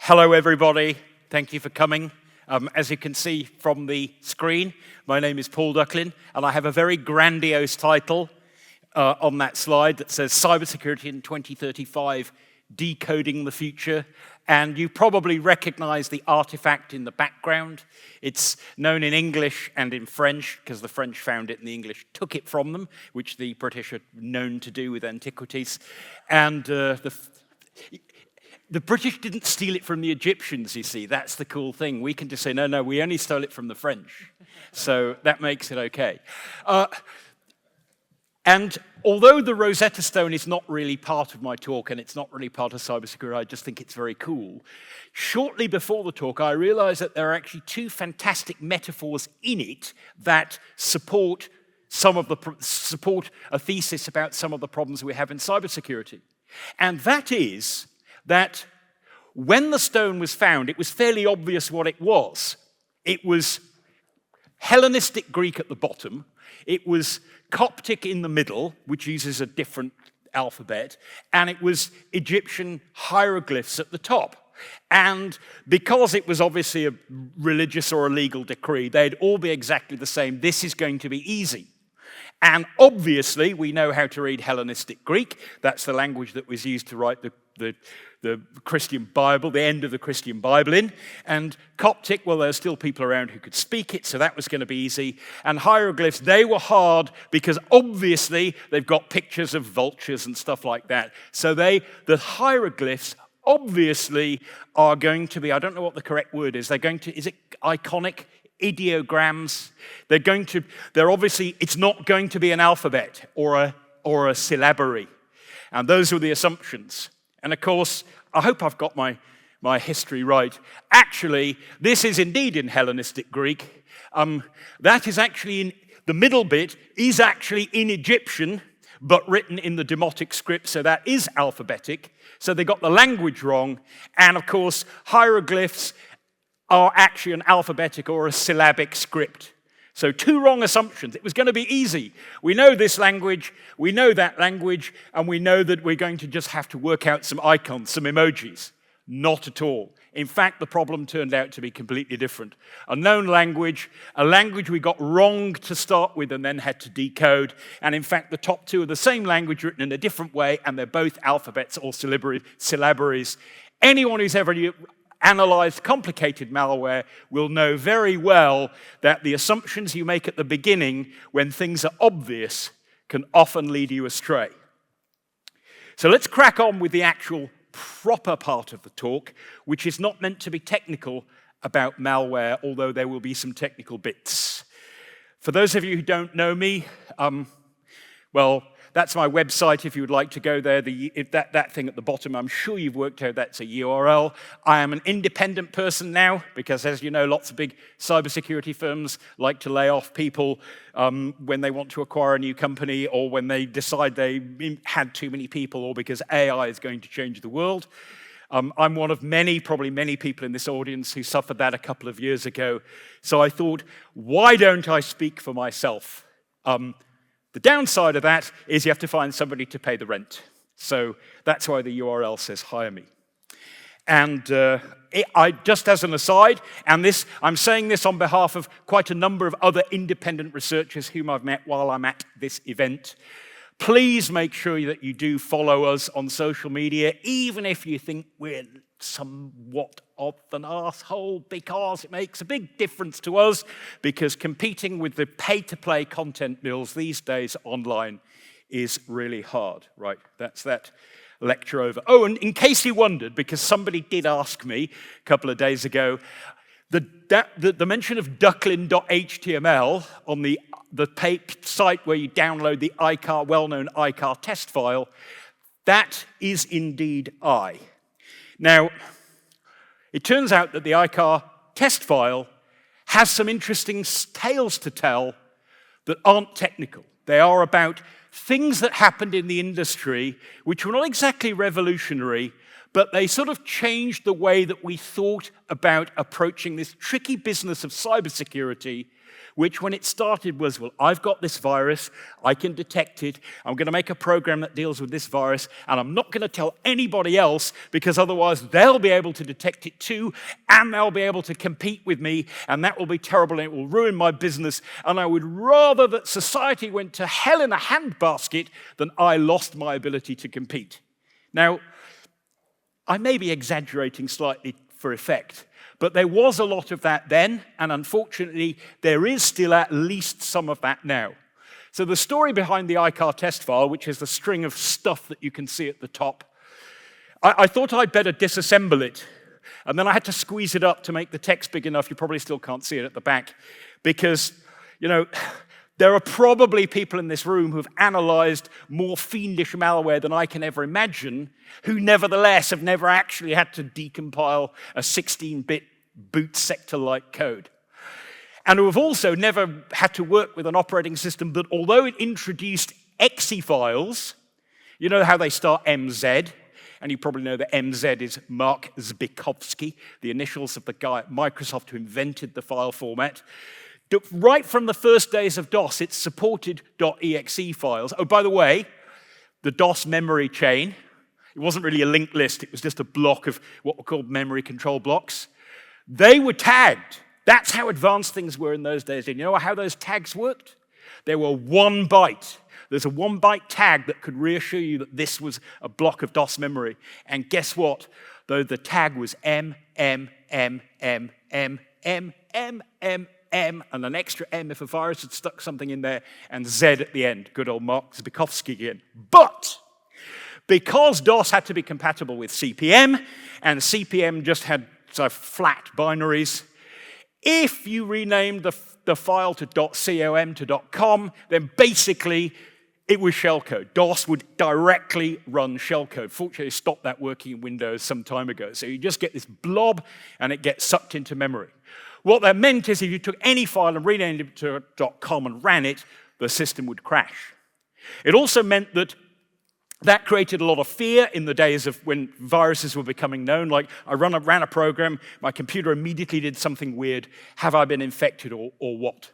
Hello, everybody. Thank you for coming. As you can see from the screen, my name is Paul Ducklin, and I have a very grandiose title on that slide that says Cybersecurity in 2035, Decoding the Future. And you probably recognize the artifact in the background. It's known in English and in French, because the French found it and the English took it from them, which the British are known to do with antiquities. And the British didn't steal it from the Egyptians, you see. That's the cool thing. We can just say, no, we only stole it from the French. So that makes it okay. And although the Rosetta Stone is not really part of my talk, and it's not really part of cybersecurity, I just think it's very cool. Shortly before the talk, I realized that there are actually two fantastic metaphors in it that support a thesis about some of the problems we have in cybersecurity. And that is that when the stone was found, it was fairly obvious what it was. It was Hellenistic Greek at the bottom. It was Coptic in the middle, which uses a different alphabet. And it was Egyptian hieroglyphs at the top. And because it was obviously a religious or a legal decree, they'd all be exactly the same. This is going to be easy. And obviously, we know how to read Hellenistic Greek. That's the language that was used to write the Christian Bible, the end of the Christian Bible in. And Coptic, well, there's still people around who could speak it, so that was going to be easy. And hieroglyphs, they were hard because obviously they've got pictures of vultures and stuff like that. So the hieroglyphs obviously are going to be, I don't know what the correct word is, is it iconic? Ideograms. It's not going to be an alphabet or a syllabary. And those were the assumptions. And of course, I hope I've got my history right. Actually, this is indeed in Hellenistic Greek. That is actually the middle bit is actually in Egyptian, but written in the Demotic script, so that is alphabetic. So they got the language wrong. And of course, hieroglyphs are actually an alphabetic or a syllabic script. So two wrong assumptions. It was going to be easy. We know this language, we know that language, and we know that we're going to just have to work out some icons, some emojis. Not at all. In fact, the problem turned out to be completely different. A known language, a language we got wrong to start with and then had to decode. And in fact, the top two are the same language written in a different way, and they're both alphabets or syllabaries. Anyone who's ever analyzed complicated malware will know very well that the assumptions you make at the beginning when things are obvious can often lead you astray. So let's crack on with the actual proper part of the talk, which is not meant to be technical about malware, although there will be some technical bits. For those of you who don't know me, well, that's my website if you would like to go there. That thing at the bottom, I'm sure you've worked out that's a URL. I am an independent person now because, as you know, lots of big cybersecurity firms like to lay off people when they want to acquire a new company or when they decide they had too many people or because AI is going to change the world. I'm one of probably many people in this audience who suffered that a couple of years ago. So I thought, why don't I speak for myself? The downside of that is you have to find somebody to pay the rent. So that's why the URL says hire me. And just as an aside, and I'm saying this on behalf of quite a number of other independent researchers whom I've met while I'm at this event, please make sure that you do follow us on social media, even if you think we're somewhat of an arsehole, because it makes a big difference to us, because competing with the pay-to-play content mills these days online is really hard. Right, that's that lecture over. Oh, and in case you wondered, because somebody did ask me a couple of days ago, the mention of Ducklin.html on the site where you download the well-known ICAR test file, that is indeed I. Now, it turns out that the ICAR test file has some interesting tales to tell that aren't technical. They are about things that happened in the industry which were not exactly revolutionary, but they sort of changed the way that we thought about approaching this tricky business of cybersecurity which when it started was, well, I've got this virus, I can detect it, I'm going to make a program that deals with this virus, and I'm not going to tell anybody else because otherwise they'll be able to detect it too, and they'll be able to compete with me, and that will be terrible, and it will ruin my business, and I would rather that society went to hell in a handbasket than I lost my ability to compete. Now, I may be exaggerating slightly for effect, but there was a lot of that then, and unfortunately, there is still at least some of that now. So the story behind the iCar test file, which is the string of stuff that you can see at the top, I thought I'd better disassemble it, and then I had to squeeze it up to make the text big enough. You probably still can't see it at the back, because, you know, there are probably people in this room who've analyzed more fiendish malware than I can ever imagine, who nevertheless have never actually had to decompile a 16-bit boot sector-like code. And who have also never had to work with an operating system that, although it introduced exe files, you know how they start MZ, and you probably know that MZ is Mark Zbikovsky, the initials of the guy at Microsoft who invented the file format. Right from the first days of DOS, it supported .exe files. Oh, by the way, the DOS memory chain, it wasn't really a linked list, it was just a block of what were called memory control blocks. They were tagged. That's how advanced things were in those days. And you know how those tags worked? They were 1 byte. There's a 1 byte tag that could reassure you that this was a block of DOS memory. And guess what? Though the tag was M, and an extra M if a virus had stuck something in there, and Z at the end. Good old Mark Zbikovsky again. But because DOS had to be compatible with CP/M, and CP/M just had flat binaries, if you renamed the file to .com to .com, then basically it was shellcode. DOS would directly run shellcode. Fortunately, it stopped that working in Windows some time ago. So you just get this blob, and it gets sucked into memory. What that meant is if you took any file and renamed it to .com and ran it, the system would crash. It also meant that created a lot of fear in the days of when viruses were becoming known. Like, I ran a program, my computer immediately did something weird. Have I been infected or what?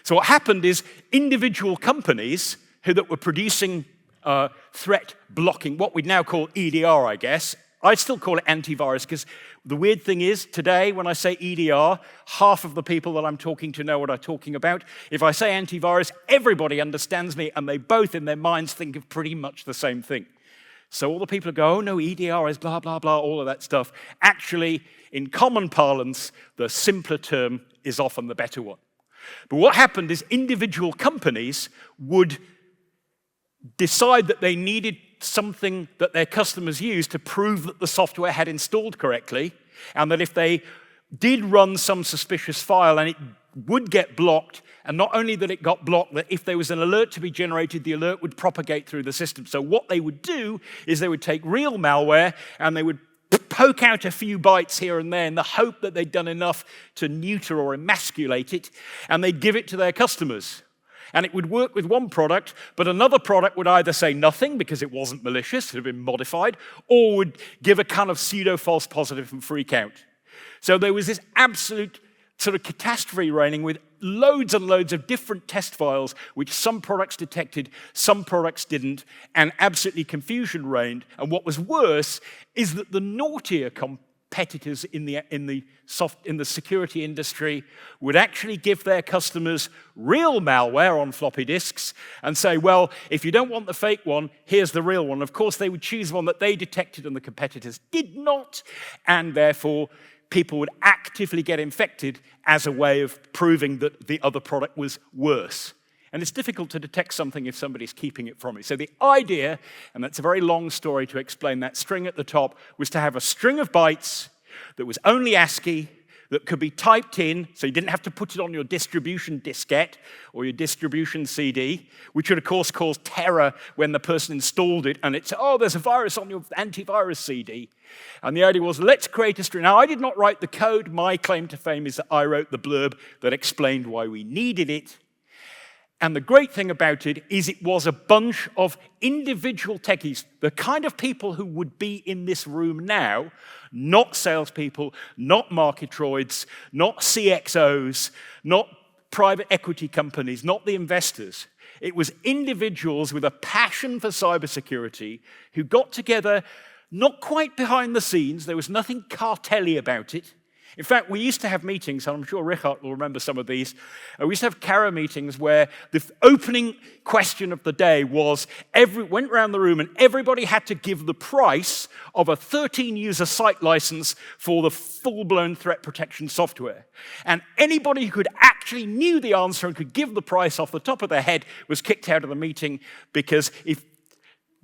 So what happened is individual companies that were producing threat blocking, what we'd now call EDR, I guess. I'd still call it antivirus, because the weird thing is, today, when I say EDR, half of the people that I'm talking to know what I'm talking about. If I say antivirus, everybody understands me, and they both, in their minds, think of pretty much the same thing. So all the people who go, oh no, EDR is blah, blah, blah, all of that stuff. Actually, in common parlance, the simpler term is often the better one. But what happened is individual companies would decide that they needed something that their customers used to prove that the software had installed correctly, and that if they did run some suspicious file and it would get blocked, and not only that it got blocked, that if there was an alert to be generated, the alert would propagate through the system. So what they would do is they would take real malware and they would poke out a few bytes here and there in the hope that they'd done enough to neuter or emasculate it, and they'd give it to their customers. And it would work with one product, but another product would either say nothing because it wasn't malicious, it had been modified, or would give a kind of pseudo-false positive and freak out. So there was this absolute sort of catastrophe reigning with loads and loads of different test files, which some products detected, some products didn't, and absolutely confusion reigned. And what was worse is that the naughtier competitors in the security industry would actually give their customers real malware on floppy disks and say, well, if you don't want the fake one, here's the real one. Of course, they would choose one that they detected and the competitors did not, and therefore people would actively get infected as a way of proving that the other product was worse. And it's difficult to detect something if somebody's keeping it from you. So the idea, and that's a very long story to explain that string at the top, was to have a string of bytes that was only ASCII, that could be typed in, so you didn't have to put it on your distribution diskette or your distribution CD, which would, of course, cause terror when the person installed it, and it's, oh, there's a virus on your antivirus CD. And the idea was, let's create a string. Now, I did not write the code. My claim to fame is that I wrote the blurb that explained why we needed it. And the great thing about it is it was a bunch of individual techies, the kind of people who would be in this room now, not salespeople, not marketroids, not CXOs, not private equity companies, not the investors. It was individuals with a passion for cybersecurity who got together, not quite behind the scenes. There was nothing cartel-y about it. In fact, we used to have meetings, and I'm sure Richard will remember some of these. We used to have CARA meetings where the opening question of the day was, went around the room and everybody had to give the price of a 13-user site license for the full-blown threat protection software. And anybody who could actually knew the answer and could give the price off the top of their head was kicked out of the meeting, because if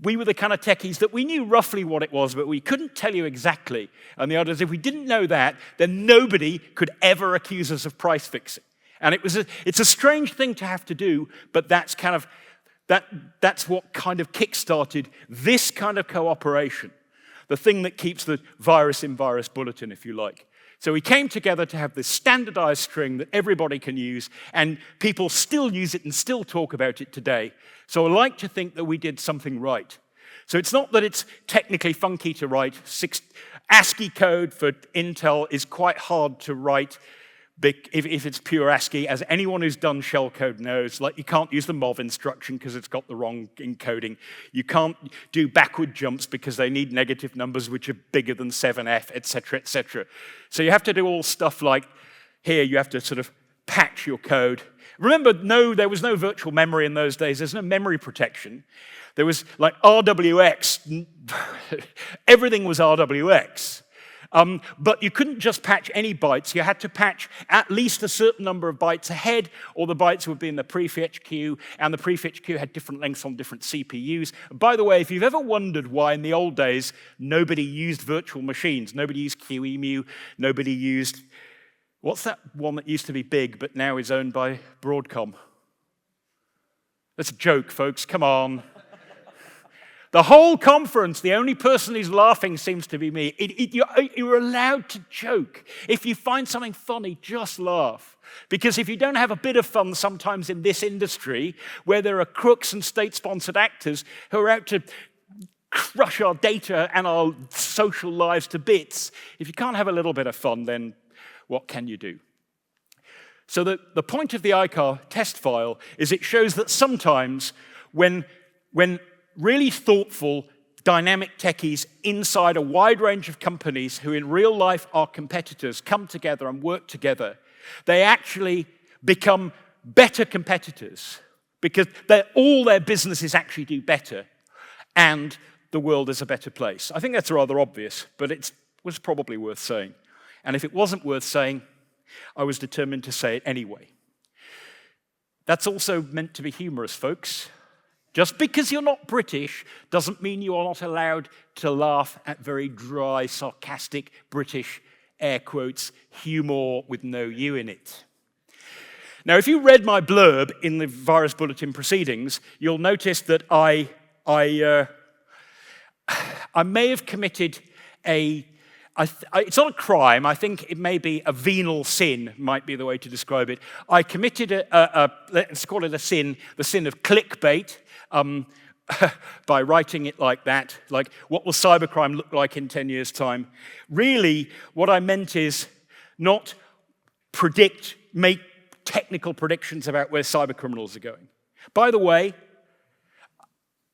we were the kind of techies that we knew roughly what it was, but we couldn't tell you exactly. And the others, if we didn't know that, then nobody could ever accuse us of price fixing. And it's a strange thing to have to do, but that's what kind of kick-started this kind of cooperation, the thing that keeps the virus in virus bulletin, if you like. So we came together to have this standardized string that everybody can use, and people still use it and still talk about it today. So I like to think that we did something right. So it's not that it's technically funky to write. ASCII code for Intel is quite hard to write if it's pure ASCII, as anyone who's done shell code knows. Like, you can't use the MOV instruction because it's got the wrong encoding. You can't do backward jumps because they need negative numbers which are bigger than 7F, etc., etc. So you have to do all stuff like, here you have to sort of patch your code. Remember, there was no virtual memory in those days. There's no memory protection. There was like RWX. Everything was RWX. But you couldn't just patch any bytes. You had to patch at least a certain number of bytes ahead, or the bytes would be in the prefetch queue, and the prefetch queue had different lengths on different CPUs. By the way, if you've ever wondered why in the old days nobody used virtual machines, nobody used QEMU, nobody used, what's that one that used to be big but now is owned by Broadcom? That's a joke, folks, come on. The whole conference, the only person who's laughing seems to be me. You're allowed to joke. If you find something funny, just laugh. Because if you don't have a bit of fun sometimes in this industry, where there are crooks and state-sponsored actors who are out to crush our data and our social lives to bits, if you can't have a little bit of fun, then what can you do? So the point of the ICAR test file is it shows that sometimes when really thoughtful, dynamic techies inside a wide range of companies who in real life are competitors come together and work together, they actually become better competitors because all their businesses actually do better and the world is a better place. I think that's rather obvious, but it was probably worth saying. And if it wasn't worth saying, I was determined to say it anyway. That's also meant to be humorous, folks. Just because you're not British doesn't mean you are not allowed to laugh at very dry, sarcastic British, air quotes, humor with no U in it. Now, if you read my blurb in the Virus Bulletin proceedings, you'll notice that I may have committed it's not a crime. I think it may be a venal sin, might be the way to describe it. I committed let's call it a sin, the sin of clickbait, by writing it like that. Like, what will cybercrime look like in 10 years' time? Really, what I meant is not make technical predictions about where cybercriminals are going. By the way,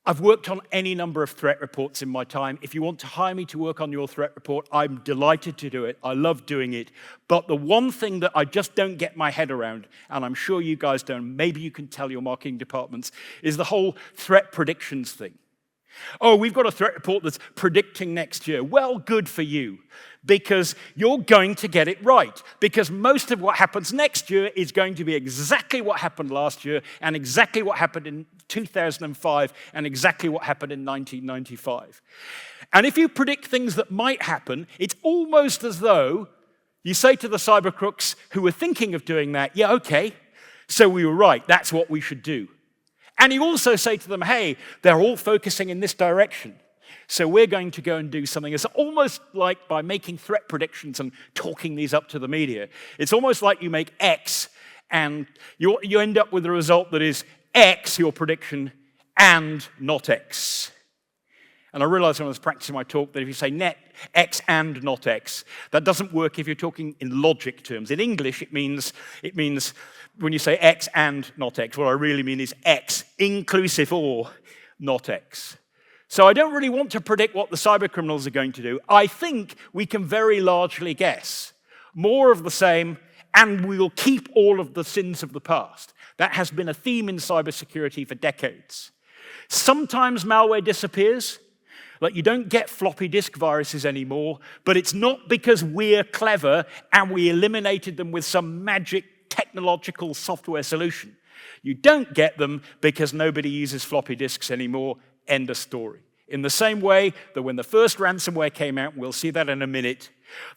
I've worked on any number of threat reports in my time. If you want to hire me to work on your threat report, I'm delighted to do it. I love doing it. But the one thing that I just don't get my head around, and I'm sure you guys don't, maybe you can tell your marketing departments, is the whole threat predictions thing. Oh, we've got a threat report that's predicting next year. Well, good for you, because you're going to get it right. Because most of what happens next year is going to be exactly what happened last year, and exactly what happened in 2005, and exactly what happened in 1995. And if you predict things that might happen, it's almost as though you say to the cyber crooks who were thinking of doing that, yeah, okay, so we were right, that's what we should do. And you also say to them, hey, they're all focusing in this direction, so we're going to go and do something. It's almost like by making threat predictions and talking these up to the media, it's almost like you make X, and you end up with a result that is X, your prediction, and not X. And I realized when I was practicing my talk that if you say net X and not X, that doesn't work if you're talking in logic terms. In English, it means when you say X and not X, what I really mean is X inclusive or not X. So I don't really want to predict what the cybercriminals are going to do. I think we can very largely guess. More of the same, and we will keep all of the sins of the past. That has been a theme in cybersecurity for decades. Sometimes malware disappears. Like, you don't get floppy disk viruses anymore, but it's not because we're clever and we eliminated them with some magic technological software solution. You don't get them because nobody uses floppy disks anymore. End of story. In the same way that when the first ransomware came out, we'll see that in a minute,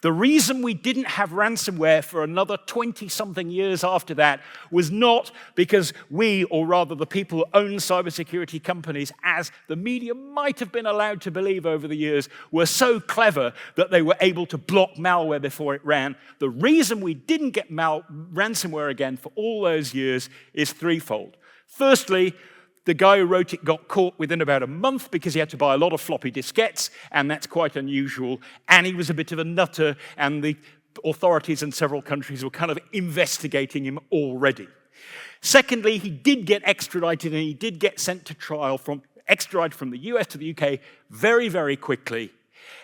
the reason we didn't have ransomware for another 20-something years after that was not because we, or rather the people who own cybersecurity companies, as the media might have been allowed to believe over the years, were so clever that they were able to block malware before it ran. The reason we didn't get ransomware again for all those years is threefold. Firstly, the guy who wrote it got caught within about a month because he had to buy a lot of floppy diskettes, and that's quite unusual. And he was a bit of a nutter, and the authorities in several countries were kind of investigating him already. Secondly, he did get extradited, and he did get sent to trial extradited from the US to the UK very, very quickly.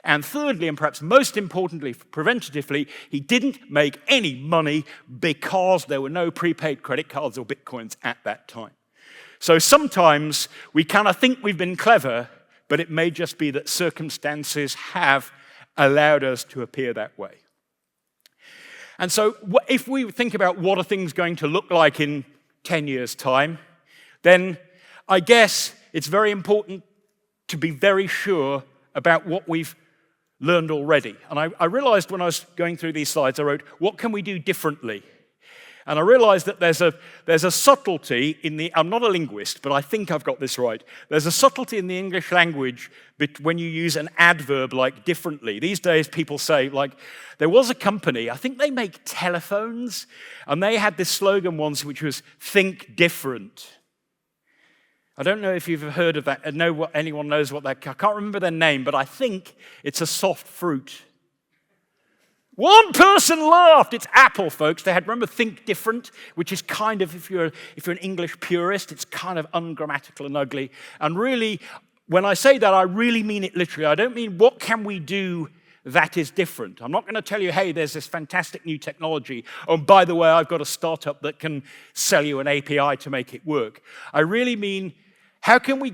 And thirdly, and perhaps most importantly, preventatively, he didn't make any money because there were no prepaid credit cards or bitcoins at that time. So sometimes we kind of think we've been clever, but it may just be that circumstances have allowed us to appear that way. And so if we think about what are things going to look like in 10 years' time, then I guess it's very important to be very sure about what we've learned already. And I realized when I was going through these slides, I wrote, what can we do differently? And I realized that there's a subtlety in the, I'm not a linguist, but I think I've got this right. There's a subtlety in the English language when you use an adverb like differently. These days people say, like, there was a company, I think they make telephones, and they had this slogan once which was, think different. I don't know if you've heard of that, anyone knows what that, I can't remember their name, but I think it's a soft fruit. One person laughed. It's Apple, folks. They had, remember, think different, which is kind of, if you're an English purist, it's kind of ungrammatical and ugly. And really, when I say that, I really mean it literally. I don't mean what can we do that is different. I'm not going to tell you, hey, there's this fantastic new technology. Oh, by the way, I've got a startup that can sell you an API to make it work. I really mean, how can we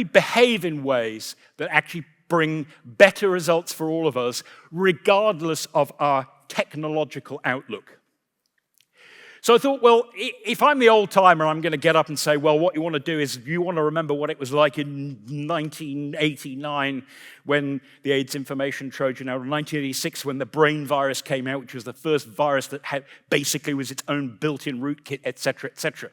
behave in ways that actually bring better results for all of us, regardless of our technological outlook? So I thought, well, if I'm the old-timer, I'm going to get up and say, well, what you want to do is you want to remember what it was like in 1989 when the AIDS information Trojan, or 1986 when the brain virus came out, which was the first virus that basically was its own built-in rootkit, et cetera, et cetera.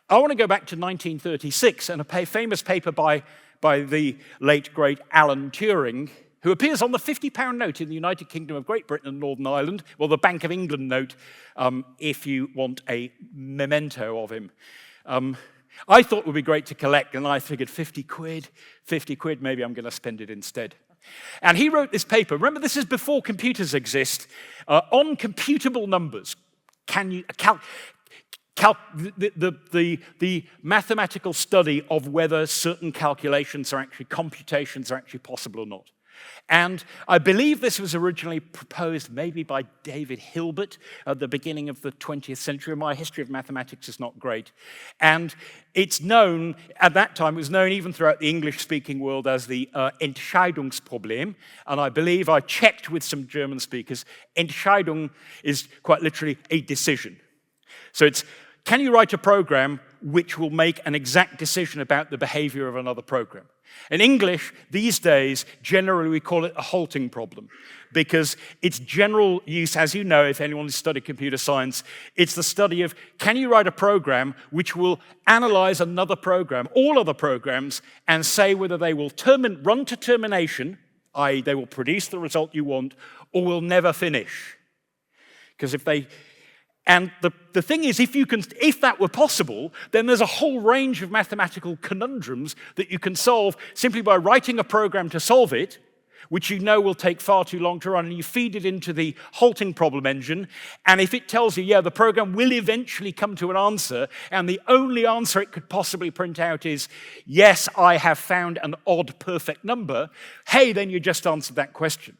I want to go back to 1936 and a famous paper by the late, great Alan Turing, who appears on the £50 note in the United Kingdom of Great Britain and Northern Ireland, well, the Bank of England note, if you want a memento of him. I thought it would be great to collect, and I figured 50 quid, maybe I'm going to spend it instead. And he wrote this paper. Remember, this is before computers exist. On computable numbers, can you the mathematical study of whether certain calculations are actually, computations are actually possible or not. And I believe this was originally proposed maybe by David Hilbert at the beginning of the 20th century. My history of mathematics is not great. And it's known, at that time, it was known even throughout the English-speaking world as the Entscheidungsproblem. And I believe I checked with some German speakers. Entscheidung is quite literally a decision. So it's, can you write a program which will make an exact decision about the behavior of another program? In English, these days, generally we call it a halting problem because its general use, as you know, if anyone has studied computer science, it's the study of, can you write a program which will analyze another program, all other programs, and say whether they will run to termination, i.e. they will produce the result you want, or will never finish. Because if they And the thing is, if that were possible, then there's a whole range of mathematical conundrums that you can solve simply by writing a program to solve it, which you know will take far too long to run, and you feed it into the halting problem engine, and if it tells you, yeah, the program will eventually come to an answer, and the only answer it could possibly print out is, yes, I have found an odd perfect number, hey, then you just answered that question.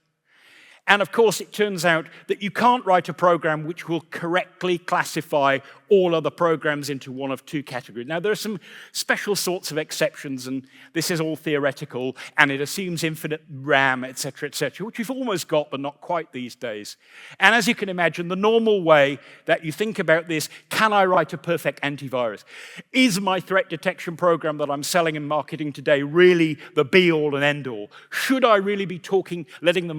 And of course, it turns out that you can't write a program which will correctly classify all other programs into one of two categories. Now, there are some special sorts of exceptions, and this is all theoretical, and it assumes infinite RAM, etc., which we've almost got, but not quite these days. And as you can imagine, the normal way that you think about this, can I write a perfect antivirus? Is my threat detection program that I'm selling and marketing today really the be-all and end-all? Should I really be letting the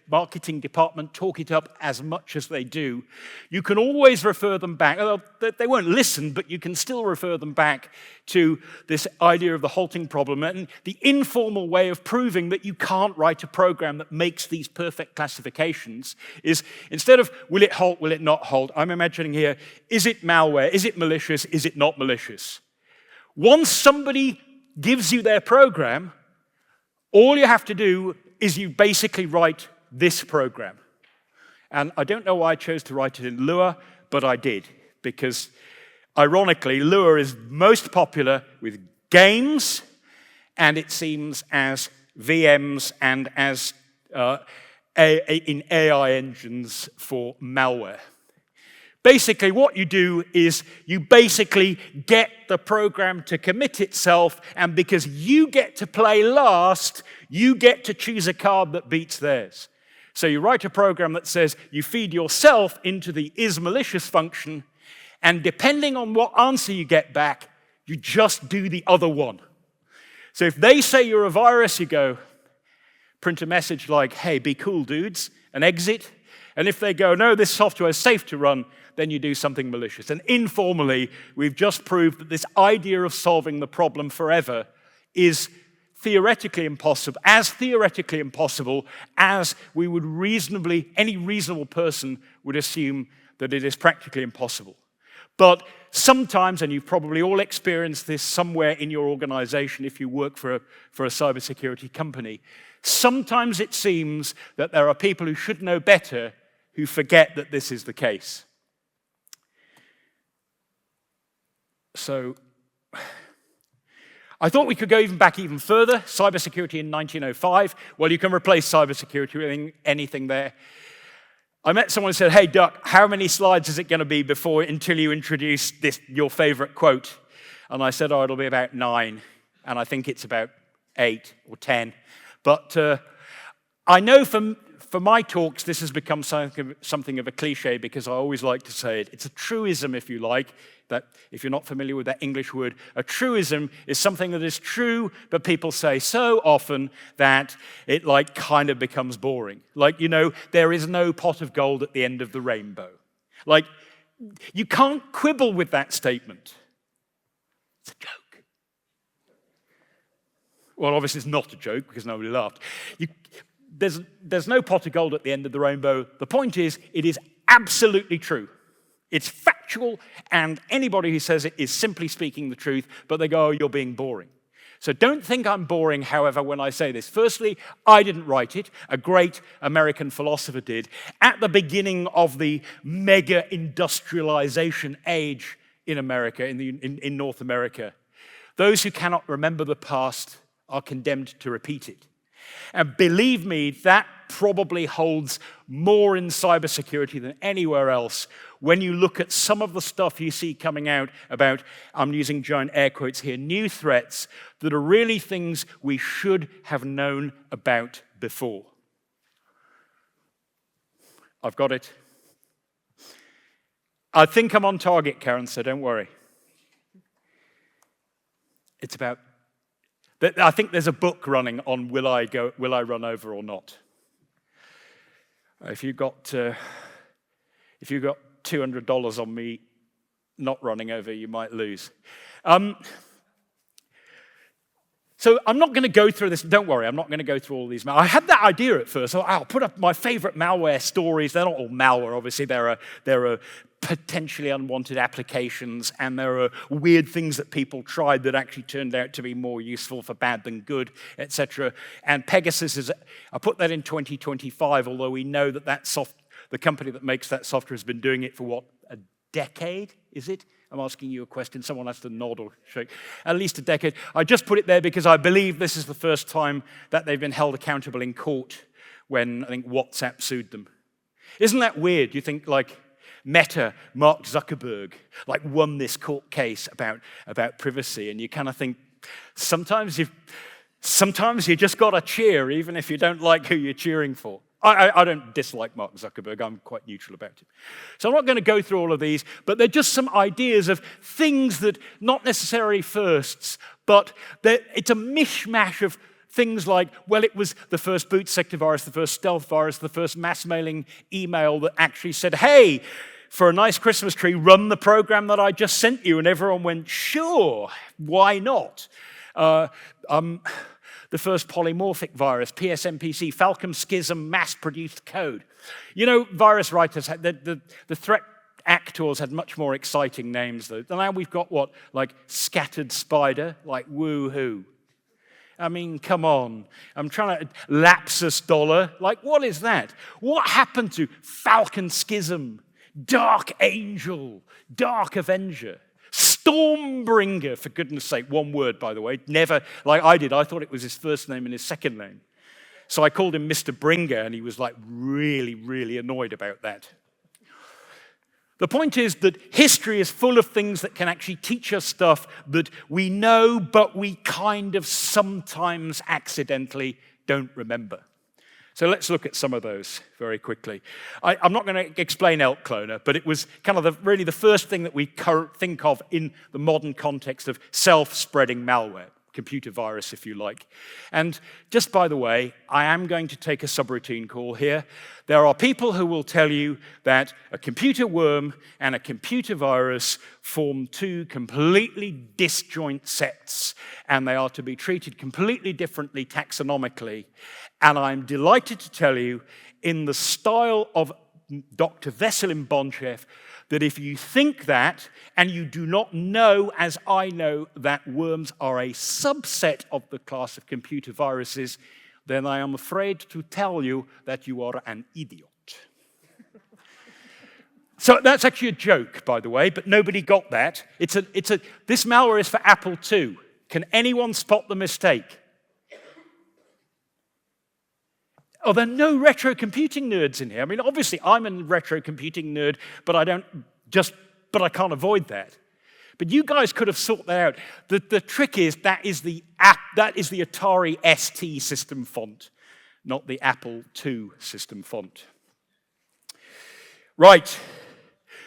marketing department talk it up as much as they do? You can always refer them back. They won't listen, but you can still refer them back to this idea of the halting problem and the informal way of proving that you can't write a program that makes these perfect classifications is, instead of will it halt, will it not halt, I'm imagining here, is it malware, is it malicious, is it not malicious? Once somebody gives you their program, all you have to do is you basically write this program. And I don't know why I chose to write it in Lua, but I did, because ironically, Lua is most popular with games, and it seems as VMs and as in AI engines for malware. Basically, what you do is you basically get the program to commit itself, and because you get to play last, you get to choose a card that beats theirs. So you write a program that says you feed yourself into the isMalicious function, and depending on what answer you get back, you just do the other one. So if they say you're a virus, you go, print a message like, hey, be cool, dudes, and exit. And if they go, no, this software is safe to run, then you do something malicious. And informally, we've just proved that this idea of solving the problem forever is theoretically impossible as we would any reasonable person would assume that it is practically impossible. But sometimes, and you've probably all experienced this somewhere in your organization if you work for a cybersecurity company, sometimes it seems that there are people who should know better who forget that this is the case. So I thought we could go back even further. Cybersecurity in 1905. Well, you can replace cybersecurity with anything there. I met someone who said, hey, Duck, how many slides is it going to be until you introduce your favorite quote? And I said, oh, it'll be about 9. And I think it's about 8 or 10. But I know for my talks, this has become something of a cliche because I always like to say it. It's a truism, if you like, that if you're not familiar with that English word, a truism is something that is true, but people say so often that it kind of becomes boring. There is no pot of gold at the end of the rainbow. You can't quibble with that statement. It's a joke. Well, obviously it's not a joke because nobody laughed. There's no pot of gold at the end of the rainbow. The point is, it is absolutely true. It's factual, and anybody who says it is simply speaking the truth, but they go, oh, you're being boring. So don't think I'm boring, however, when I say this. Firstly, I didn't write it. A great American philosopher did. At the beginning of the mega industrialization age in America, in North America, those who cannot remember the past are condemned to repeat it. And believe me, that probably holds more in cybersecurity than anywhere else when you look at some of the stuff you see coming out about, I'm using giant air quotes here, new threats that are really things we should have known about before. I've got it. I think I'm on target, Karen, so don't worry. It's about I think there's a book running on will I run over or not. If you got $200 on me not running over, you might lose. So I'm not going to go through this. Don't worry, I'm not going to go through all these. I had that idea at first. So I'll put up my favorite malware stories. They're not all malware, obviously. There are potentially unwanted applications, and there are weird things that people tried that actually turned out to be more useful for bad than good, etc. And Pegasus is, I put that in 2025, although we know that the company that makes that software has been doing it for what, a decade, is it? I'm asking you a question, someone has to nod or shake. At least a decade. I just put it there because I believe this is the first time that they've been held accountable in court when I think WhatsApp sued them. Isn't that weird? You think like Meta, Mark Zuckerberg, like won this court case about privacy, and you kind of think sometimes you just got to cheer even if you don't like who you're cheering for. I don't dislike Mark Zuckerberg. I'm quite neutral about him. So I'm not going to go through all of these, but they're just some ideas of things that, not necessarily firsts, but it's a mishmash of things like, well, it was the first boot sector virus, the first stealth virus, the first mass mailing email that actually said, hey, for a nice Christmas tree, run the program that I just sent you. And everyone went, sure, why not? The first polymorphic virus, PSMPC, Falcon Schism, mass-produced code. You know, virus writers, the threat actors had much more exciting names, though. Now we've got what, like scattered spider, like woo-hoo. I mean, come on. I'm trying to, lapsus dollar, like what is that? What happened to Falcon Schism, Dark Angel, Dark Avenger? Stormbringer, for goodness sake, one word, by the way. Never, like I did, I thought it was his first name and his second name. So I called him Mr. Bringer, and he was like really, really annoyed about that. The point is that history is full of things that can actually teach us stuff that we know, but we kind of sometimes accidentally don't remember. So let's look at some of those very quickly. I'm not going to explain Elk Cloner, but it was kind of really the first thing that we think of in the modern context of self-spreading malware, computer virus, if you like. And just by the way, I am going to take a subroutine call here. There are people who will tell you that a computer worm and a computer virus form two completely disjoint sets, and they are to be treated completely differently taxonomically. And I'm delighted to tell you, in the style of Dr. Veselin Bonchev, that if you think that, and you do not know, as I know, that worms are a subset of the class of computer viruses, then I am afraid to tell you that you are an idiot. So that's actually a joke, by the way, but nobody got that. This malware is for Apple II. Can anyone spot the mistake? Oh, there are no retro computing nerds in here. I mean, obviously, I'm a retro computing nerd, but I can't avoid that. But you guys could have sorted that out. The trick is that is the Atari ST system font, not the Apple II system font. Right.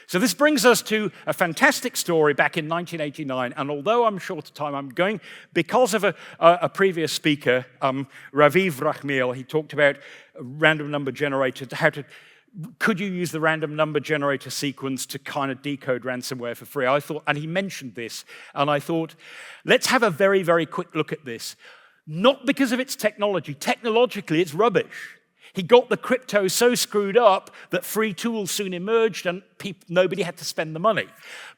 So this brings us to a fantastic story back in 1989, and although I'm short of time, I'm going, because of a previous speaker, Raviv Rachmiel, he talked about a random number generator, could you use the random number generator sequence to kind of decode ransomware for free? I thought, and he mentioned this, and I thought, let's have a very, very quick look at this. Not because of its technology. Technologically, it's rubbish. He got the crypto so screwed up that free tools soon emerged and nobody had to spend the money.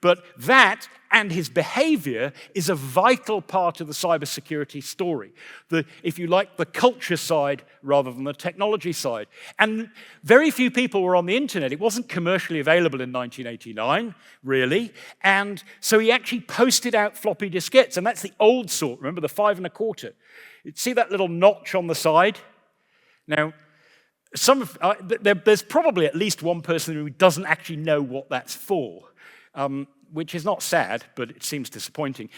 But that and his behavior is a vital part of the cybersecurity story. If you like, the culture side rather than the technology side. And very few people were on the internet. It wasn't commercially available in 1989, really. And so he actually posted out floppy diskettes. And that's the old sort, remember, the 5 1/4. See that little notch on the side? Now, there's probably at least one person who doesn't actually know what that's for, which is not sad, but it seems disappointing.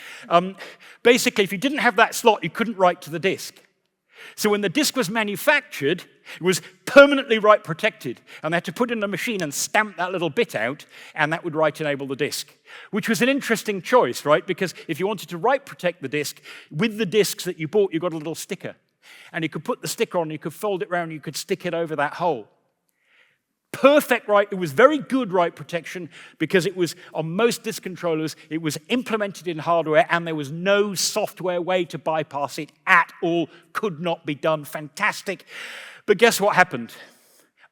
Basically, if you didn't have that slot, you couldn't write to the disk. So when the disk was manufactured, it was permanently write protected, and they had to put it in a machine and stamp that little bit out, and that would write enable the disk, which was an interesting choice, right? Because if you wanted to write protect the disk, with the disks that you bought, you got a little sticker. And you could put the sticker on, you could fold it around, you could stick it over that hole. Perfect write, it was very good write protection because it was, on most disk controllers, it was implemented in hardware and there was no software way to bypass it at all, could not be done, fantastic. But guess what happened?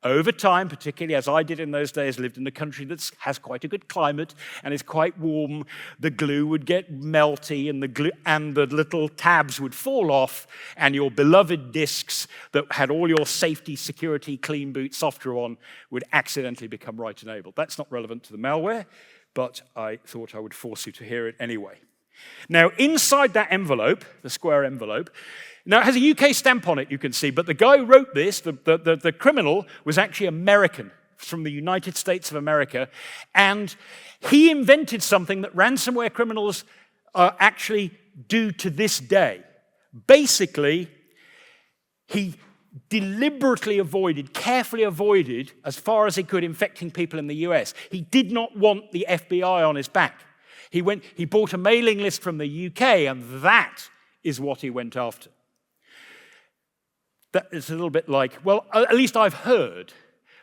over time, particularly as I did in those days, lived in a country that has quite a good climate and is quite warm, the glue would get melty and the little tabs would fall off, and your beloved disks that had all your safety, security, clean boot software on would accidentally become write-enabled. That's not relevant to the malware, but I thought I would force you to hear it anyway. Now, inside that envelope, the square envelope, now it has a UK stamp on it, you can see, but the guy who wrote this, the criminal, was actually American, from the United States of America, and he invented something that ransomware criminals actually do to this day. Basically, he deliberately carefully avoided, as far as he could, infecting people in the US. He did not want the FBI on his back. He bought a mailing list from the UK, and that is what he went after. That is a little bit like, well, at least I've heard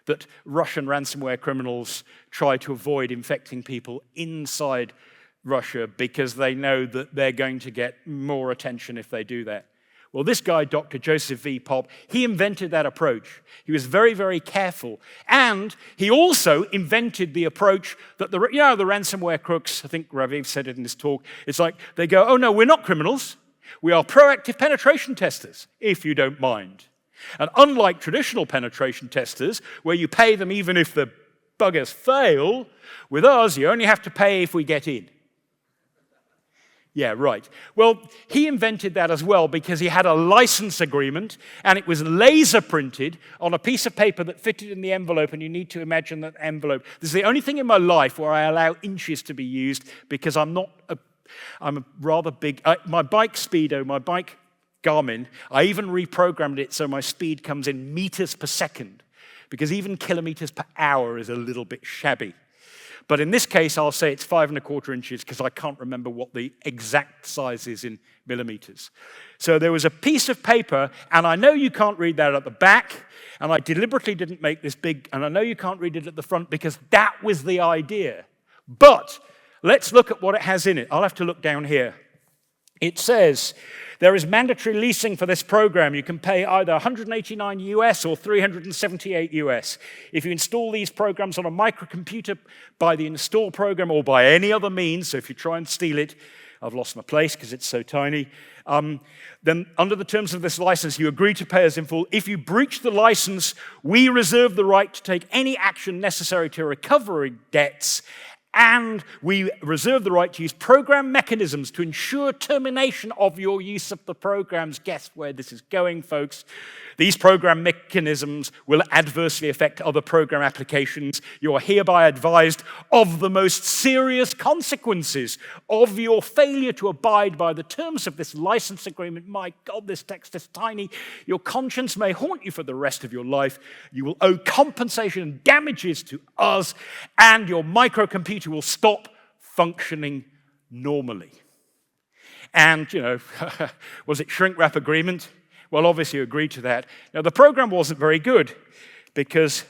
that Russian ransomware criminals try to avoid infecting people inside Russia because they know that they're going to get more attention if they do that. Well, this guy, Dr. Joseph V. Popp, he invented that approach. He was very, very careful. And he also invented the approach that the ransomware crooks, I think Raviv said it in his talk, it's like they go, oh no, we're not criminals. We are proactive penetration testers, if you don't mind. And unlike traditional penetration testers, where you pay them even if the buggers fail, with us, you only have to pay if we get in. Yeah, right. Well, he invented that as well because he had a license agreement, and it was laser printed on a piece of paper that fitted in the envelope, and you need to imagine that envelope. This is the only thing in my life where I allow inches to be used because I'm a rather big, my bike Speedo, my bike Garmin, I even reprogrammed it so my speed comes in meters per second, because even kilometers per hour is a little bit shabby. But in this case, I'll say it's 5 1/4 inches because I can't remember what the exact size is in millimeters. So there was a piece of paper, and I know you can't read that at the back, and I deliberately didn't make this big, and I know you can't read it at the front because that was the idea. But let's look at what it has in it. I'll have to look down here. It says, there is mandatory leasing for this program. You can pay either 189 US or 378 US. If you install these programs on a microcomputer by the install program or by any other means, so if you try and steal it, I've lost my place because it's so tiny, then under the terms of this license, you agree to pay us in full. If you breach the license, we reserve the right to take any action necessary to recover debts, and we reserve the right to use program mechanisms to ensure termination of your use of the programs. Guess where this is going, folks? These program mechanisms will adversely affect other program applications. You are hereby advised of the most serious consequences of your failure to abide by the terms of this license agreement. My God, this text is tiny. Your conscience may haunt you for the rest of your life. You will owe compensation and damages to us, and your microcomputer will stop functioning normally. And, was it shrink wrap agreement? Well, obviously you agreed to that. Now, the program wasn't very good because,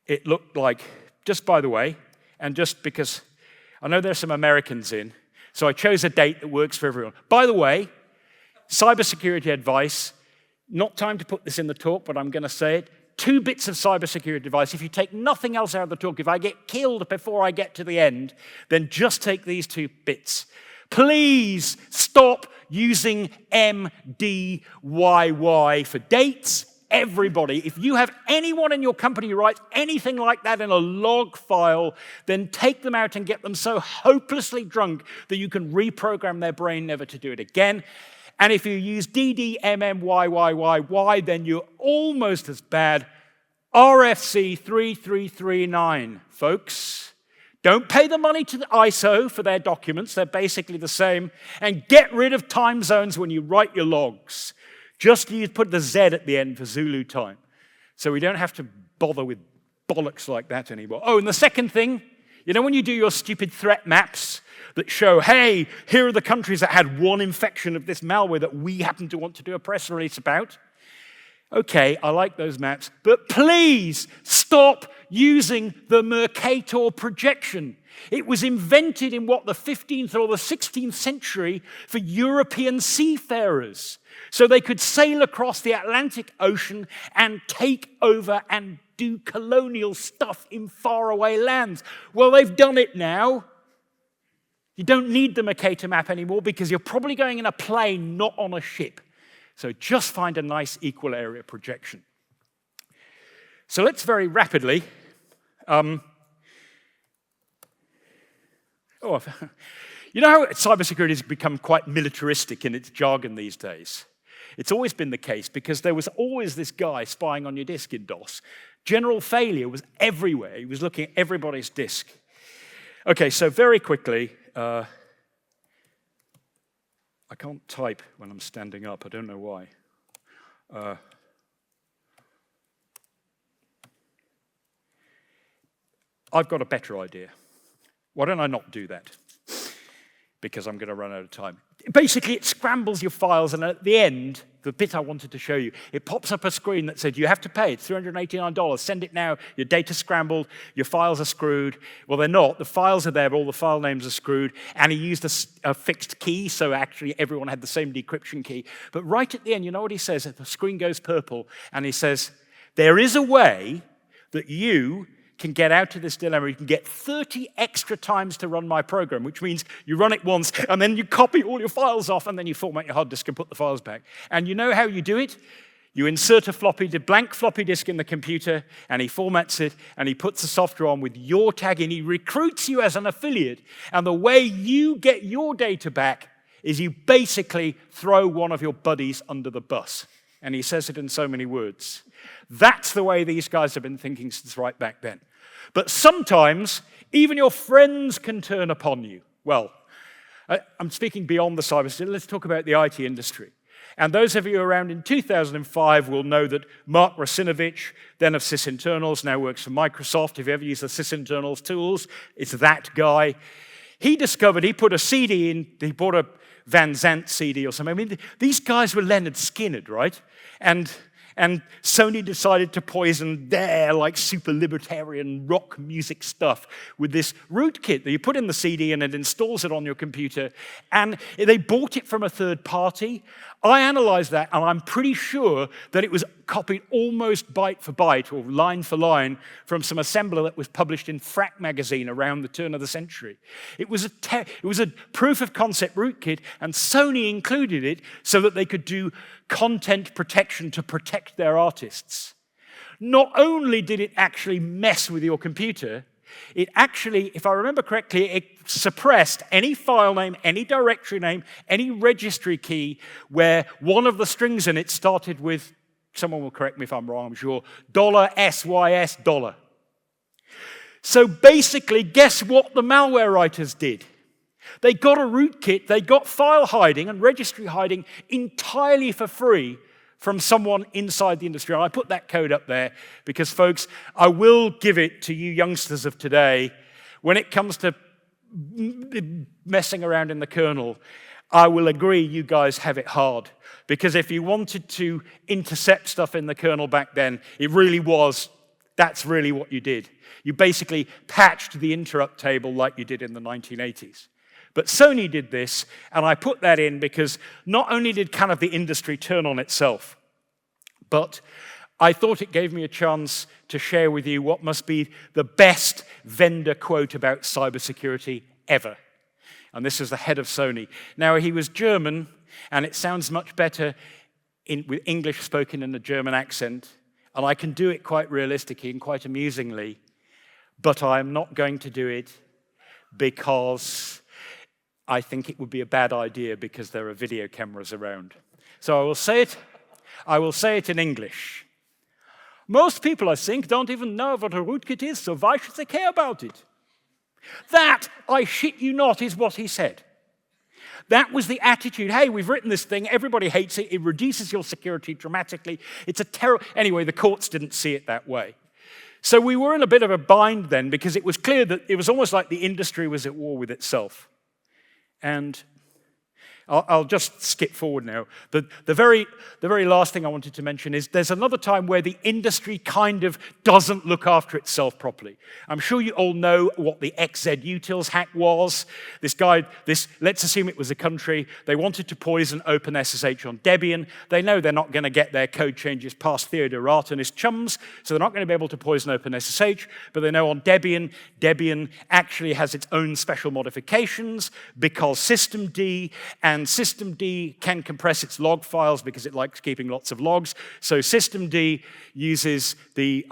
it looked like, just by the way, and just because I know there's some Americans in, so I chose a date that works for everyone. By the way, cybersecurity advice, not time to put this in the talk, but I'm going to say it. 2 bits of cybersecurity advice. If you take nothing else out of the talk, if I get killed before I get to the end, then just take these 2 bits. Please stop using MDYY for dates. Everybody, if you have anyone in your company who writes anything like that in a log file, then take them out and get them so hopelessly drunk that you can reprogram their brain never to do it again. And if you use DDMMYYYY, then you're almost as bad. RFC 3339, folks. Don't pay the money to the ISO for their documents. They're basically the same. And get rid of time zones when you write your logs. Just put the Z at the end for Zulu time. So we don't have to bother with bollocks like that anymore. Oh, and the second thing, when you do your stupid threat maps that show, hey, here are the countries that had 1 infection of this malware that we happen to want to do a press release about. Okay, I like those maps, but please stop using the Mercator projection. It was invented in, what, the 15th or the 16th century for European seafarers, so they could sail across the Atlantic Ocean and take over and do colonial stuff in faraway lands. Well, they've done it now. You don't need the Mercator map anymore because you're probably going in a plane, not on a ship. So just find a nice equal area projection. So let's very rapidly... you know how cybersecurity has become quite militaristic in its jargon these days? It's always been the case because there was always this guy spying on your disk in DOS. General failure was everywhere. He was looking at everybody's disk. Okay, so very quickly, I can't type when I'm standing up. I don't know why. I've got a better idea. Why don't I not do that? Because I'm going to run out of time. Basically, it scrambles your files, and at the end, the bit I wanted to show you, it pops up a screen that said, you have to pay, it's $389, send it now, your data's scrambled, your files are screwed. Well, they're not. The files are there, but all the file names are screwed, and he used a fixed key, so actually everyone had the same decryption key. But right at the end, you know what he says? The screen goes purple, and he says, there is a way that you can get out of this dilemma. You can get 30 extra times to run my program, which means you run it once, and then you copy all your files off, and then you format your hard disk and put the files back. And you know how you do it? You insert a blank floppy disk in the computer, and he formats it, and he puts the software on with your tag in. He recruits you as an affiliate, and the way you get your data back is you basically throw one of your buddies under the bus. And he says it in so many words. That's the way these guys have been thinking since right back then. But sometimes, even your friends can turn upon you. Well, I'm speaking beyond the cyber. Let's talk about the IT industry. And those of you around in 2005 will know that Mark Rasinovich, then of sysinternals, now works for Microsoft. If you ever use the sysinternals tools, it's that guy. He put a CD in, he bought a Van Zandt CD or something. I mean, these guys were Leonard Skinner, right? And Sony decided to poison their like super libertarian rock music stuff with this rootkit that you put in the CD and it installs it on your computer. And they bought it from a third party. I analyzed that, and I'm pretty sure that it was copied almost byte for byte or line for line from some assembler that was published in Frack magazine around the turn of the century. It was a proof of concept rootkit, and Sony included it so that they could do content protection to protect their artists. Not only did it actually mess with your computer, it actually, if I remember correctly, it suppressed any file name, any directory name, any registry key where one of the strings in it started with, someone will correct me if I'm wrong, I'm sure, $SYS. So basically, guess what the malware writers did? They got a rootkit, they got file hiding and registry hiding entirely for free from someone inside the industry. And I put that code up there because, folks, I will give it to you youngsters of today. When it comes to messing around in the kernel, I will agree you guys have it hard. Because if you wanted to intercept stuff in the kernel back then, that's really what you did. You basically patched the interrupt table like you did in the 1980s. But Sony did this, and I put that in because not only did kind of the industry turn on itself, but I thought it gave me a chance to share with you what must be the best vendor quote about cybersecurity ever. And this is the head of Sony. Now, he was German, and it sounds much better with English spoken in a German accent, and I can do it quite realistically and quite amusingly, but I'm not going to do it because I think it would be a bad idea because there are video cameras around. So I will say it in English. Most people, I think, don't even know what a rootkit is, so why should they care about it? That, I shit you not, is what he said. That was the attitude. Hey, we've written this thing, everybody hates it, it reduces your security dramatically. It's a terrible... Anyway, the courts didn't see it that way. So we were in a bit of a bind then because it was clear that it was almost like the industry was at war with itself. And I'll just skip forward now. The very last thing I wanted to mention is there's another time where the industry kind of doesn't look after itself properly. I'm sure you all know what the XZUtils hack was. Let's assume it was a country. They wanted to poison OpenSSH on Debian. They know they're not going to get their code changes past Theodorata and his chums, so they're not going to be able to poison OpenSSH, but they know on Debian actually has its own special modifications because systemd and systemd can compress its log files because it likes keeping lots of logs. So systemd uses the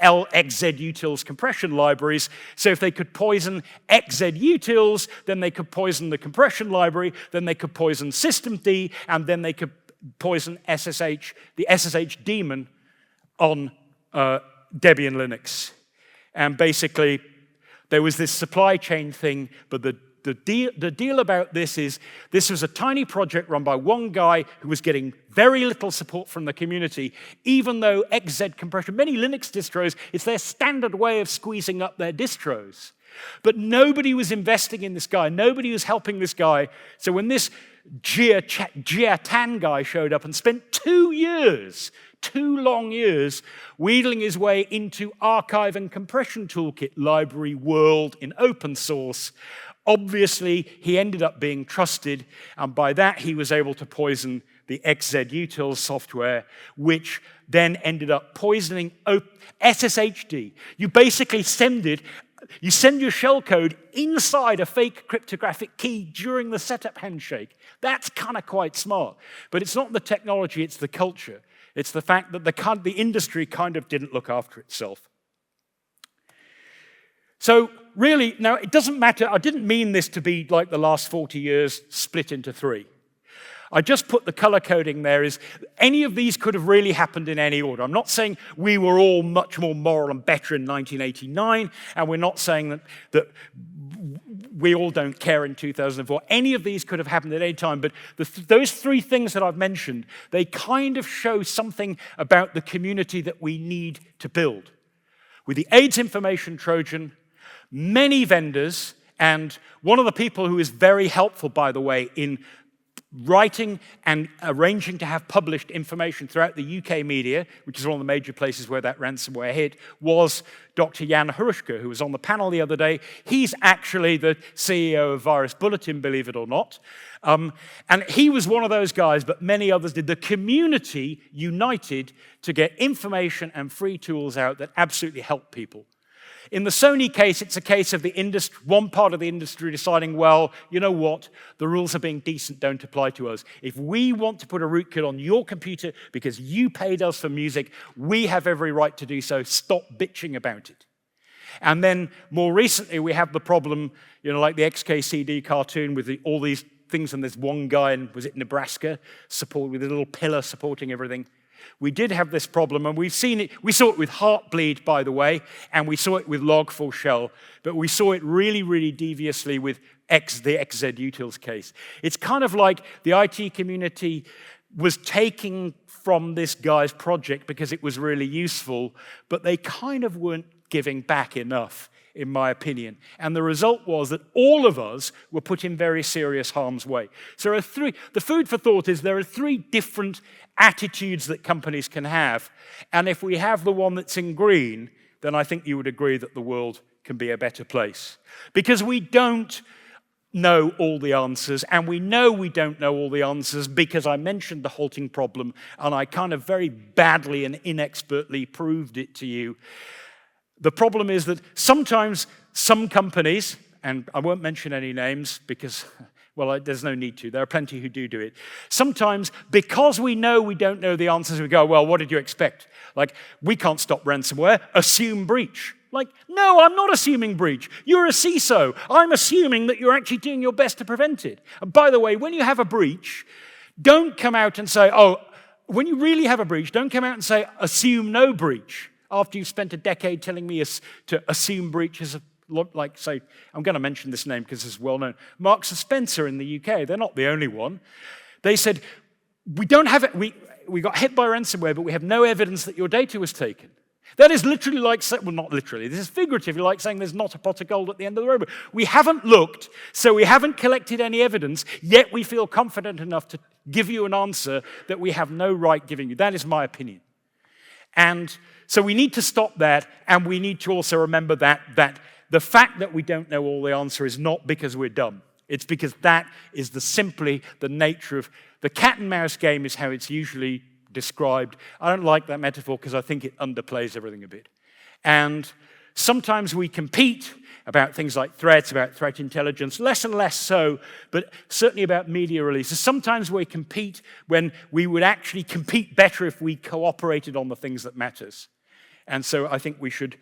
LXZUtils compression libraries. So if they could poison XZUtils, then they could poison the compression library, then they could poison systemd, and then they could poison SSH, the SSH daemon on Debian Linux. And basically, there was this supply chain thing, but the deal about this is this was a tiny project run by one guy who was getting very little support from the community, even though XZ compression, many Linux distros, it's their standard way of squeezing up their distros. But nobody was investing in this guy. Nobody was helping this guy. So when this Jia Tan guy showed up and spent 2 long years, wheedling his way into archive and compression toolkit library world in open source, obviously, he ended up being trusted, and by that, he was able to poison the XZUtils software, which then ended up poisoning SSHD. You basically send your shellcode inside a fake cryptographic key during the setup handshake. That's kind of quite smart. But it's not the technology, it's the culture. It's the fact that the industry kind of didn't look after itself. So really, now it doesn't matter, I didn't mean this to be like the last 40 years split into 3. I just put the color coding there is any of these could have really happened in any order. I'm not saying we were all much more moral and better in 1989, and we're not saying that we all don't care in 2004. Any of these could have happened at any time, but those 3 things that I've mentioned, they kind of show something about the community that we need to build. With the AIDS information Trojan, many vendors, and one of the people who is very helpful, by the way, in writing and arranging to have published information throughout the UK media, which is one of the major places where that ransomware hit, was Dr. Jan Hrushka, who was on the panel the other day. He's actually the CEO of Virus Bulletin, believe it or not. And he was one of those guys, but many others did. The community united to get information and free tools out that absolutely helped people. In the Sony case, it's a case of the industry, one part of the industry deciding, well, you know what, the rules of being decent don't apply to us. If we want to put a rootkit on your computer because you paid us for music, we have every right to do so. Stop bitching about it. And then more recently, we have the problem, like the XKCD cartoon with all these things, and there's one guy in, was it Nebraska, with a little pillar supporting everything. We did have this problem, and we've seen it. We saw it with Heartbleed, by the way, and we saw it with Log4Shell, but we saw it really, really deviously with the XZUtils case. It's kind of like the IT community was taking from this guy's project because it was really useful, but they kind of weren't giving back enough, in my opinion. And the result was that all of us were put in very serious harm's way. So the food for thought is there are 3 different attitudes that companies can have. And if we have the one that's in green, then I think you would agree that the world can be a better place. Because we don't know all the answers, and we know we don't know all the answers because I mentioned the halting problem, and I kind of very badly and inexpertly proved it to you. The problem is that sometimes some companies, and I won't mention any names because, well, there's no need to. There are plenty who do it. Sometimes, because we know we don't know the answers, we go, well, what did you expect? Like, we can't stop ransomware. Assume breach. Like, no, I'm not assuming breach. You're a CISO. I'm assuming that you're actually doing your best to prevent it. And by the way, when you have a breach, don't come out and say, when you really have a breach, don't come out and say, assume no breach. After you've spent a decade telling me to assume breaches, like, say, I'm going to mention this name because it's well known, Marks and Spencer in the UK, they're not the only one. They said, we don't have it, we got hit by ransomware, but we have no evidence that your data was taken. That is literally like, well, not literally, this is figuratively like saying there's not a pot of gold at the end of the rainbow. We haven't looked, so we haven't collected any evidence, yet we feel confident enough to give you an answer that we have no right giving you. That is my opinion. And so we need to stop that, and we need to also remember that the fact that we don't know all the answer is not because we're dumb. It's because that is simply the nature of the cat and mouse game is how it's usually described. I don't like that metaphor because I think it underplays everything a bit. And sometimes we compete about things like threats, about threat intelligence, less and less so, but certainly about media releases. Sometimes we compete when we would actually compete better if we cooperated on the things that matters. And so I think we should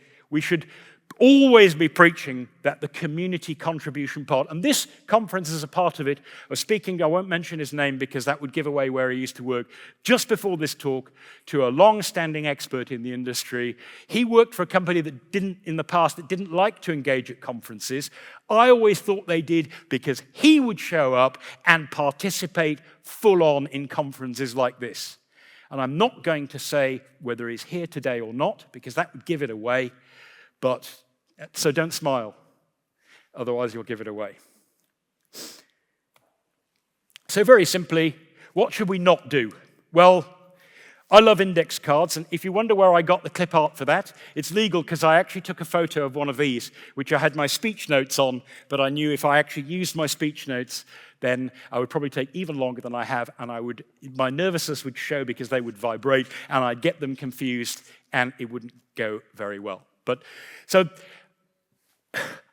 always be preaching that the community contribution part, and this conference is a part of it. I was speaking, I won't mention his name because that would give away where he used to work, just before this talk to a long-standing expert in the industry. He worked for a company that didn't like to engage at conferences. I always thought they did because he would show up and participate full-on in conferences like this. And I'm not going to say whether he's here today or not, because that would give it away. But, so don't smile, otherwise you'll give it away. So very simply, what should we not do? Well, I love index cards, and if you wonder where I got the clip art for that, it's legal because I actually took a photo of one of these, which I had my speech notes on, but I knew if I actually used my speech notes, then I would probably take even longer than I have, and my nervousness would show because they would vibrate, and I'd get them confused, and it wouldn't go very well. But so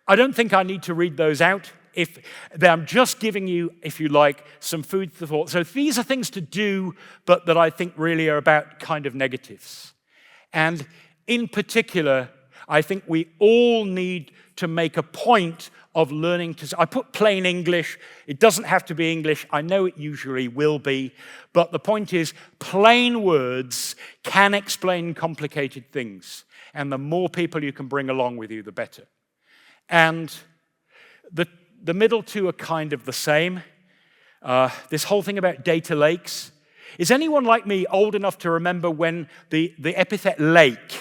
I don't think I need to read those out. I'm just giving you, if you like, some food for thought. So these are things to do, but that I think really are about kind of negatives. And in particular, I think we all need to make a point of learning to, I put plain English. It doesn't have to be English. I know it usually will be. But the point is, plain words can explain complicated things. And the more people you can bring along with you, the better. And the middle two are kind of the same. This whole thing about data lakes. Is anyone like me old enough to remember when the epithet lake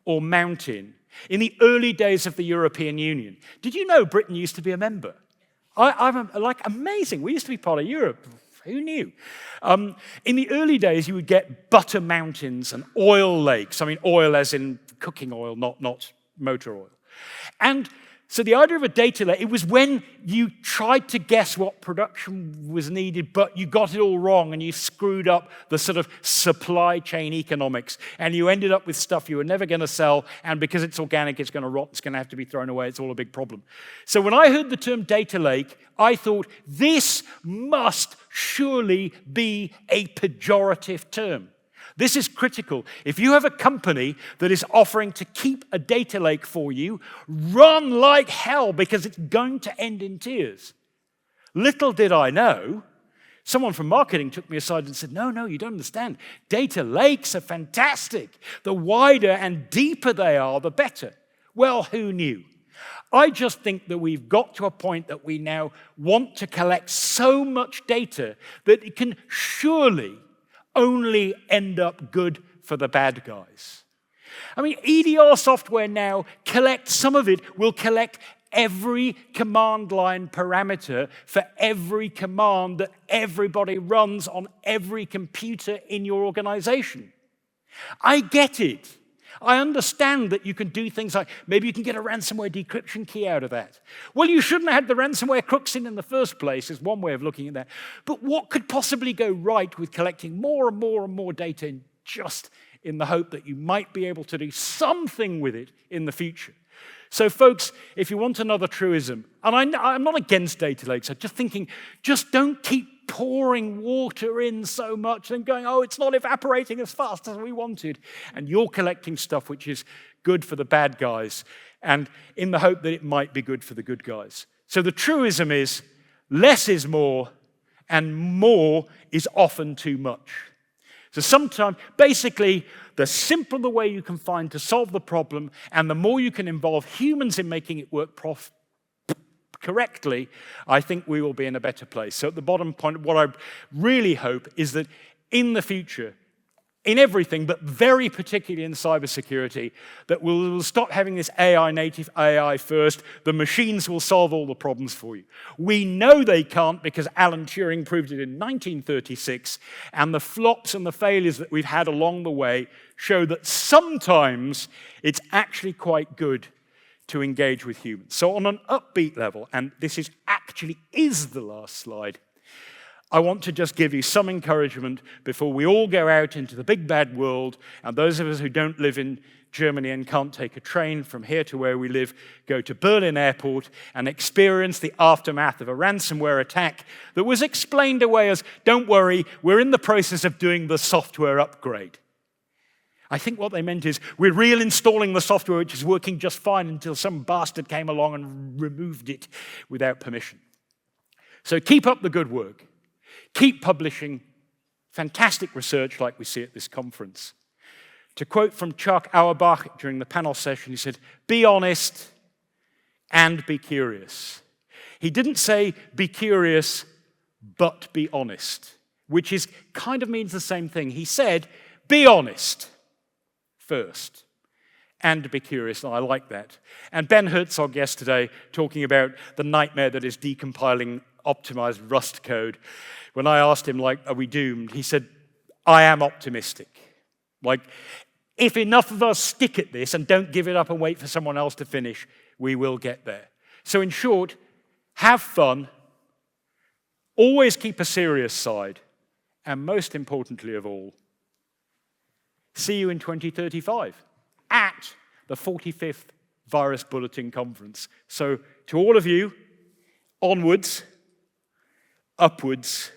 or mountain, in the early days of the European Union, did you know Britain used to be a member? I'm like, amazing. We used to be part of Europe. Who knew? In the early days, you would get butter mountains and oil lakes. I mean, oil as in cooking oil, not motor oil. And so the idea of a data lake, it was when you tried to guess what production was needed, but you got it all wrong and you screwed up the sort of supply chain economics, and you ended up with stuff you were never going to sell, and because it's organic, it's going to rot, it's going to have to be thrown away, it's all a big problem. So when I heard the term data lake, I thought, this must surely be a pejorative term. This is critical. If you have a company that is offering to keep a data lake for you, run like hell because it's going to end in tears. Little did I know, someone from marketing took me aside and said, no, you don't understand. Data lakes are fantastic. The wider and deeper they are, the better. Well, who knew? I just think that we've got to a point that we now want to collect so much data that it can surely only end up good for the bad guys. I mean, EDR software now some of it will collect every command line parameter for every command that everybody runs on every computer in your organization. I get it. I understand that you can do things like, maybe you can get a ransomware decryption key out of that. Well, you shouldn't have had the ransomware crooks in the first place, is one way of looking at that. But what could possibly go right with collecting more and more and more data just in the hope that you might be able to do something with it in the future? So folks, if you want another truism, and I'm not against data lakes, I'm just thinking, just don't keep pouring water in so much and going, oh, it's not evaporating as fast as we wanted. And you're collecting stuff which is good for the bad guys, and in the hope that it might be good for the good guys. So the truism is, less is more, and more is often too much. So sometimes, basically, the simpler the way you can find to solve the problem, and the more you can involve humans in making it work correctly, I think we will be in a better place. So at the bottom point, what I really hope is that in the future, in everything, but very particularly in cybersecurity, that we'll stop having this AI native, AI first. The machines will solve all the problems for you. We know they can't because Alan Turing proved it in 1936, and the flops and the failures that we've had along the way show that sometimes it's actually quite good to engage with humans. So on an upbeat level, and this is the last slide, I want to just give you some encouragement before we all go out into the big bad world, and those of us who don't live in Germany and can't take a train from here to where we live, go to Berlin Airport and experience the aftermath of a ransomware attack that was explained away as, don't worry, we're in the process of doing the software upgrade. I think what they meant is, we're reinstalling the software which is working just fine until some bastard came along and removed it without permission. So keep up the good work. Keep publishing fantastic research like we see at this conference. To quote from Chuck Auerbach during the panel session, he said, be honest and be curious. He didn't say be curious, but be honest, which is kind of means the same thing. He said, be honest first and be curious, and I like that. And Ben Herzog yesterday talking about the nightmare that is decompiling optimized Rust code. When I asked him, like, are we doomed? He said, I am optimistic. Like, if enough of us stick at this and don't give it up and wait for someone else to finish, we will get there. So in short, have fun, always keep a serious side, and most importantly of all, see you in 2035 at the 45th Virus Bulletin Conference. So to all of you, onwards, upwards,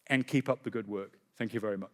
and keep up the good work. Thank you very much.